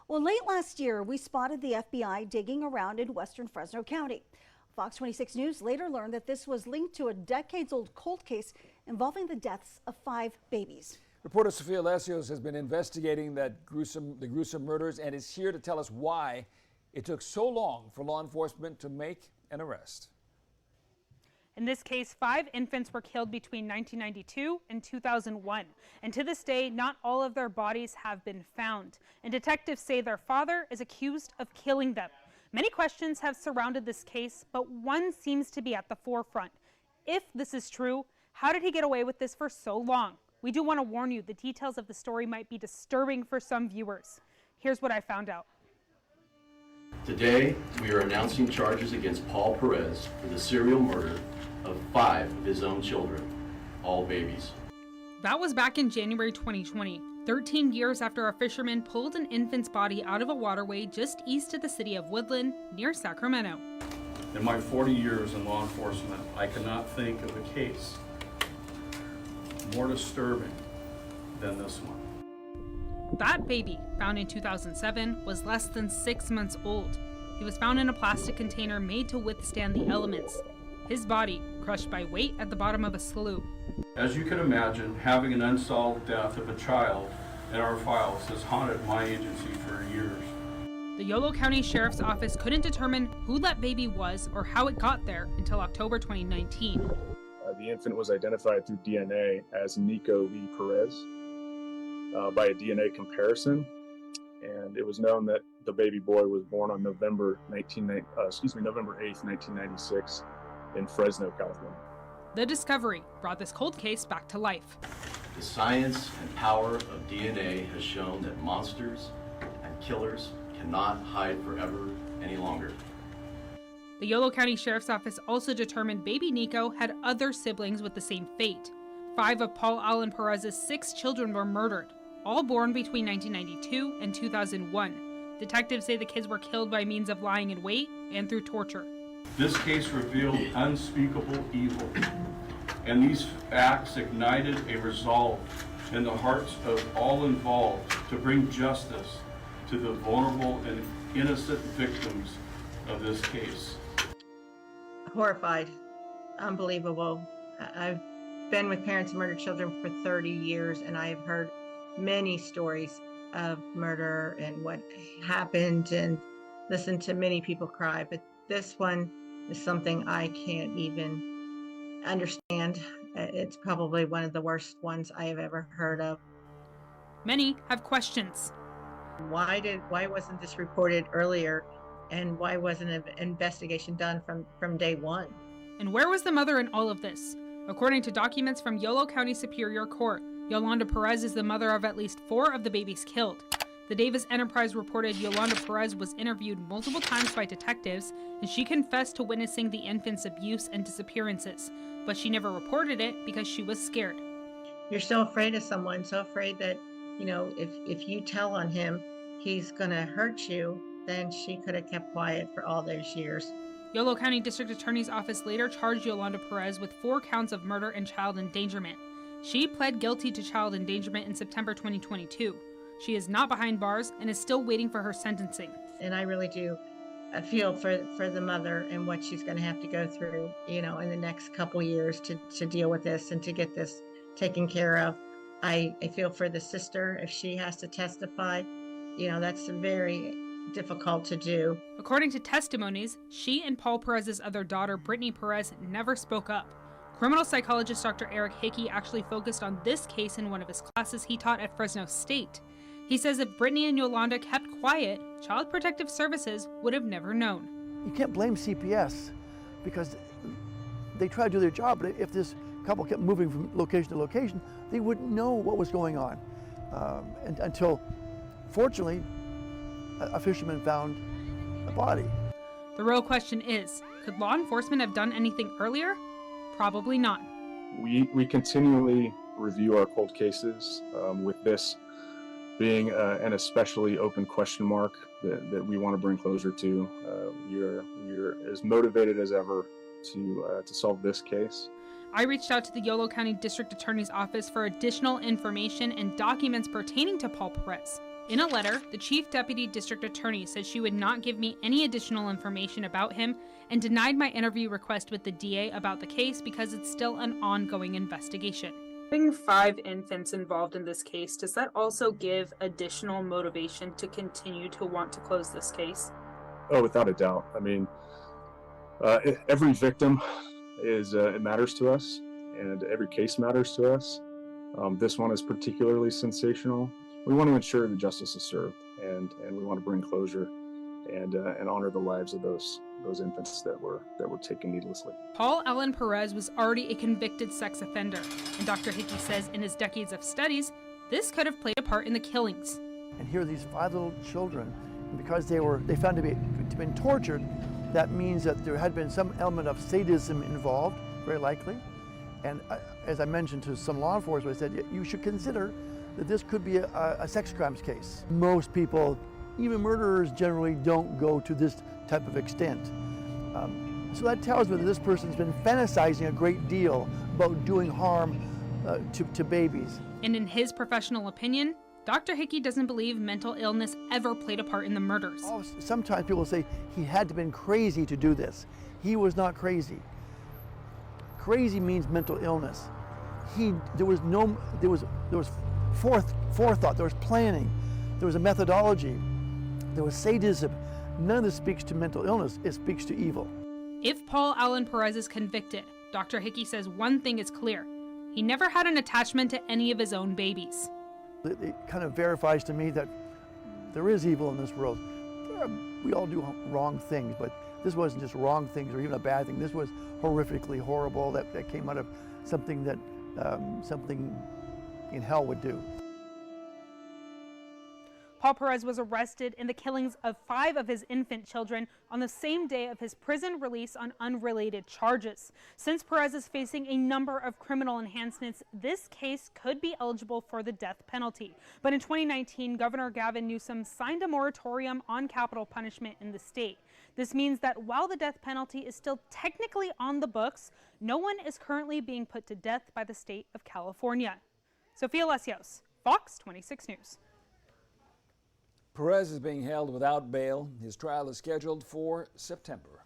Well, late last year, we spotted the FBI digging around in western Fresno County. Fox 26 News later learned that this was linked to a decades-old cold case involving the deaths of 5 babies. Reporter Sophia Lesseos has been investigating the gruesome murders and is here to tell us why it took so long for law enforcement to make an arrest. In this case, 5 infants were killed between 1992 and 2001. And to this day, not all of their bodies have been found. And detectives say their father is accused of killing them. Many questions have surrounded this case, but one seems to be at the forefront. If this is true, how did he get away with this for so long? We do want to warn you, the details of the story might be disturbing for some viewers. Here's what I found out. Today, we are announcing charges against Paul Perez for the serial murder of 5 of his own children, all babies. That was back in January 2020, 13 years after a fisherman pulled an infant's body out of a waterway just east of the city of Woodland, near Sacramento. In my 40 years in law enforcement, I cannot think of a case more disturbing than this one. That baby, found in 2007, was less than 6 months old. He was found in a plastic container made to withstand the elements. His body crushed by weight at the bottom of a slough. As you can imagine, having an unsolved death of a child in our files has haunted my agency for years. The Yolo County Sheriff's Office couldn't determine who that baby was or how it got there until October 2019. The infant was identified through DNA as Nico V. Perez by a DNA comparison, and it was known that the baby boy was born on November 8th, 1996 in Fresno, California. The discovery brought this cold case back to life. The science and power of DNA has shown that monsters and killers cannot hide forever any longer. The Yolo County Sheriff's Office also determined baby Nico had other siblings with the same fate. 5 of Paul Allen Perez's 6 children were murdered, all born between 1992 and 2001. Detectives say the kids were killed by means of lying in wait and through torture. This case revealed unspeakable evil, and these acts ignited a resolve in the hearts of all involved to bring justice to the vulnerable and innocent victims of this case. Horrified, unbelievable. I've been with parents of murdered children for 30 years, and I have heard many stories of murder and what happened and listened to many people cry, but this one is something I can't even understand. It's probably one of the worst ones I have ever heard of. Many have questions. Why wasn't this reported earlier, and why wasn't an investigation done from day one? And where was the mother in all of this? According to documents from Yolo County Superior Court, Yolanda Perez is the mother of at least 4 of the babies killed. The Davis Enterprise reported Yolanda Perez was interviewed multiple times by detectives, and she confessed to witnessing the infant's abuse and disappearances, but she never reported it because she was scared. You're so afraid of someone, so afraid that, if you tell on him, he's gonna hurt you, then she could have kept quiet for all those years. Yolo County District Attorney's Office later charged Yolanda Perez with 4 counts of murder and child endangerment. She pled guilty to child endangerment in September 2022. She is not behind bars and is still waiting for her sentencing. And I really do feel for the mother and what she's going to have to go through, in the next couple years to deal with this and to get this taken care of. I feel for the sister if she has to testify. That's very difficult to do. According to testimonies, she and Paul Perez's other daughter, Brittany Perez, never spoke up. Criminal psychologist Dr. Eric Hickey actually focused on this case in one of his classes he taught at Fresno State. He says if Brittany and Yolanda kept quiet, Child Protective Services would have never known. You can't blame CPS because they try to do their job, but if this couple kept moving from location to location, they wouldn't know what was going on. And until, fortunately, a fisherman found a body. The real question is, could law enforcement have done anything earlier? Probably not. We continually review our cold cases with this being an especially open question mark that we want to bring closure to. We're as motivated as ever to solve this case. I reached out to the Yolo County District Attorney's Office for additional information and documents pertaining to Paul Perez. In a letter, the Chief Deputy District Attorney said she would not give me any additional information about him and denied my interview request with the DA about the case because it's still an ongoing investigation. Having 5 infants involved in this case, does that also give additional motivation to continue to want to close this case? Oh, without a doubt. I mean, every victim it matters to us, and every case matters to us. This one is particularly sensational. We want to ensure that justice is served, and we want to bring closure and honor the lives of those infants that were taken needlessly. Paul Allen Perez was already a convicted sex offender, and Dr. Hickey says in his decades of studies, this could have played a part in the killings. And here are these 5 little children, and because they found to be been tortured, that means that there had been some element of sadism involved, very likely. And as I mentioned to some law enforcement, I said, you should consider that this could be a sex crimes case. Most people, even murderers, generally don't go to this type of extent. So that tells me that this person's been fantasizing a great deal about doing harm to babies. And in his professional opinion, Dr. Hickey doesn't believe mental illness ever played a part in the murders. Sometimes people say he had to have been crazy to do this. He was not crazy. Crazy means mental illness. There was forethought, there was planning, there was a methodology, there was sadism. None of this speaks to mental illness, it speaks to evil. If Paul Allen Perez is convicted, Dr. Hickey says one thing is clear. He never had an attachment to any of his own babies. It kind of verifies to me that there is evil in this world. We all do wrong things, but this wasn't just wrong things or even a bad thing. This was horrifically horrible that came out of something that something in hell would do. Paul Perez was arrested in the killings of 5 of his infant children on the same day of his prison release on unrelated charges. Since Perez is facing a number of criminal enhancements, this case could be eligible for the death penalty. But in 2019, Governor Gavin Newsom signed a moratorium on capital punishment in the state. This means that while the death penalty is still technically on the books, no one is currently being put to death by the state of California. Sophia, Lesseos, Fox 26 News. Perez is being held without bail. His trial is scheduled for September.